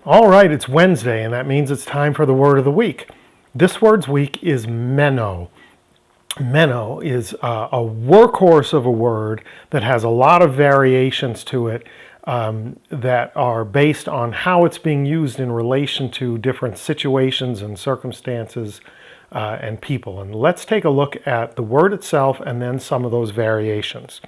All right, it's Wednesday, and that means it's time for the word of the week. This word's week is meno. Meno is a workhorse of a word that has a lot of variations to it that are based on how it's being used in relation to different situations and circumstances and people. And let's take a look at the word itself and then some of those variations.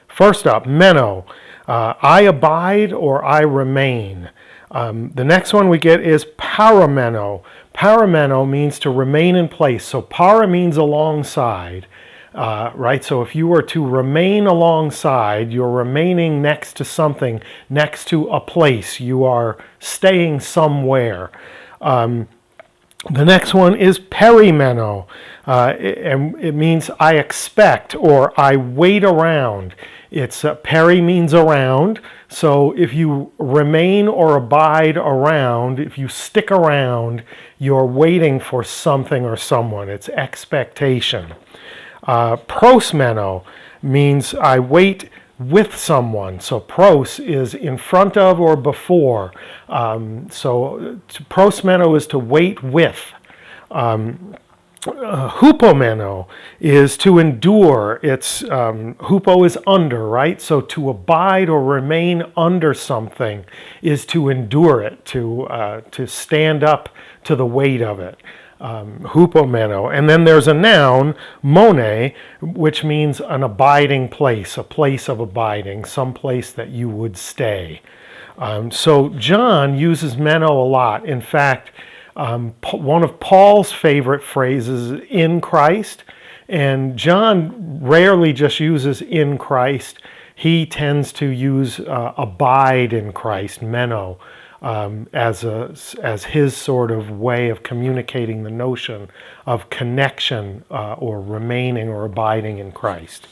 First up, meno, I abide or I remain. The next one we get is parameno. Parameno means to remain in place. So para means alongside, right? So if you were to remain alongside, you're remaining next to something, next to a place. You are staying somewhere. The next one is perimeno, and it means I expect or I wait around. It's peri means around, so if you remain or abide around, if you stick around, you're waiting for something or someone. It's expectation. Prosmeno means I wait with someone. So pros is in front of or before. Prosmeno is to wait with. Hupomeno is to endure. It's hupo is under, right? So to abide or remain under something is to endure it, to stand up to the weight of it. Hupomeno. And then there's a noun, mone, which means an abiding place, a place of abiding, some place that you would stay. So John uses meno a lot. In fact, one of Paul's favorite phrases is in Christ, and John rarely just uses in Christ. He tends to use abide in Christ, meno, as his sort of way of communicating the notion of connection or remaining or abiding in Christ.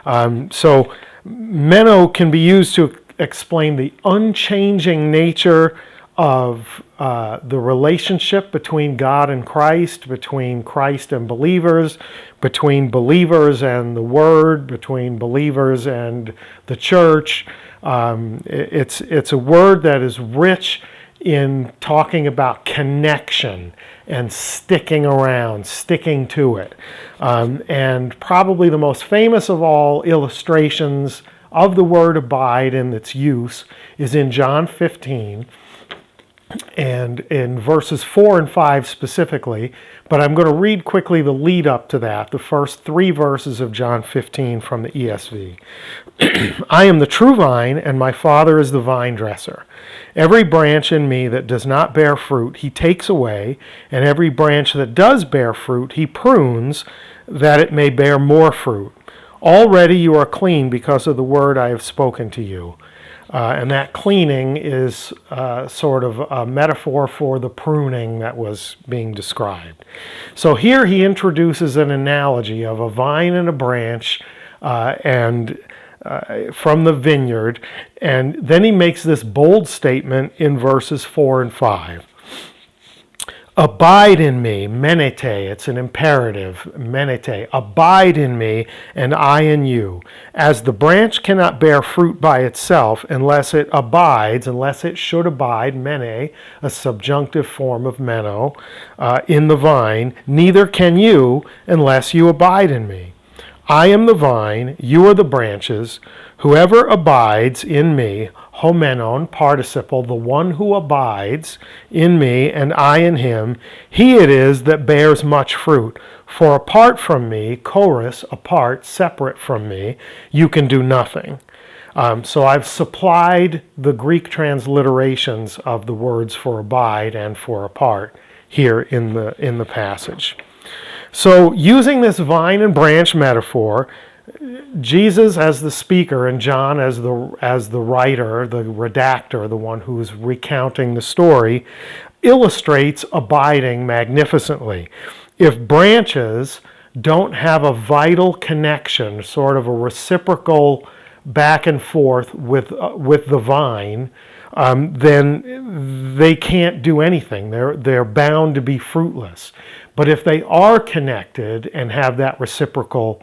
So meno can be used to explain the unchanging nature of the relationship between God and Christ, between Christ and believers, between believers and the Word, between believers and the church. It's a word that is rich in talking about connection and sticking around, sticking to it. And probably the most famous of all illustrations of the word abide and its use is in John 15. And in verses 4 and 5 specifically, but I'm going to read quickly the lead up to that, the first 3 verses of John 15 from the ESV. I am the true vine, and my Father is the vine dresser. Every branch in me that does not bear fruit, he takes away, and every branch that does bear fruit, he prunes, that it may bear more fruit. Already you are clean because of the word I have spoken to you. And that cleaning is sort of a metaphor for the pruning that was being described. So here he introduces an analogy of a vine and a branch and from the vineyard. And then he makes this bold statement in verses 4 and 5. Abide in me, menete, it's an imperative, menete, abide in me, and I in you. As the branch cannot bear fruit by itself unless it abides, unless it should abide, mene, a subjunctive form of meno, in the vine, neither can you unless you abide in me. I am the vine, you are the branches. Whoever abides in me, homenon, participle, the one who abides in me and I in him, he it is that bears much fruit. For apart from me, chorus, apart, separate from me, you can do nothing. So I've supplied the Greek transliterations of the words for abide and for apart here in the passage. So using this vine and branch metaphor, Jesus as the speaker and John as the writer, the redactor, the one who's recounting the story, illustrates abiding magnificently. If branches don't have a vital connection, sort of a reciprocal back and forth with the vine, then they can't do anything. They're bound to be fruitless. But if they are connected and have that reciprocal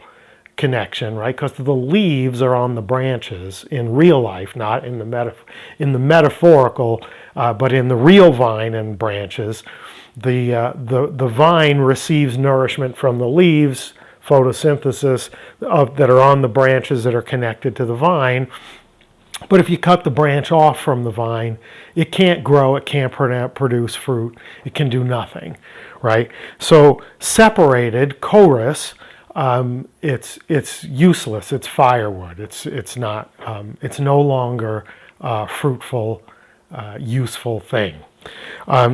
connection, right? Because the leaves are on the branches in real life, not in the metaphorical, but in the real vine and branches. The vine receives nourishment from the leaves, photosynthesis that are on the branches that are connected to the vine. But if you cut the branch off from the vine, it can't grow, it can't produce fruit, it can do nothing, right? So separated, chorus, it's useless, it's firewood, it's not, it's no longer a fruitful, useful thing.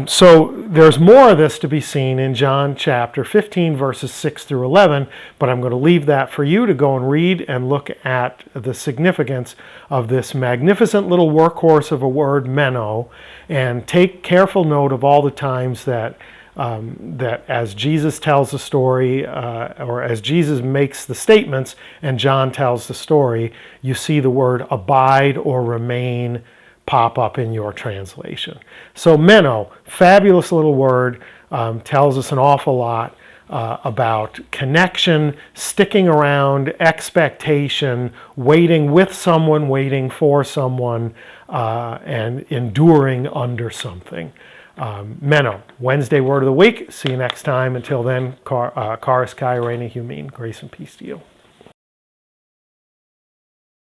So there's more of this to be seen in John chapter 15, verses 6 through 11, but I'm going to leave that for you to go and read and look at the significance of this magnificent little workhorse of a word, meno, and take careful note of all the times that as Jesus tells the story, or as Jesus makes the statements and John tells the story, you see the word abide or remain pop up in your translation. So meno, fabulous little word, tells us an awful lot about connection, sticking around, expectation, waiting with someone, waiting for someone, and enduring under something. Meno, Wednesday word of the week. See you next time. Until then, Charis Kai Reina Humin. Grace and peace to you.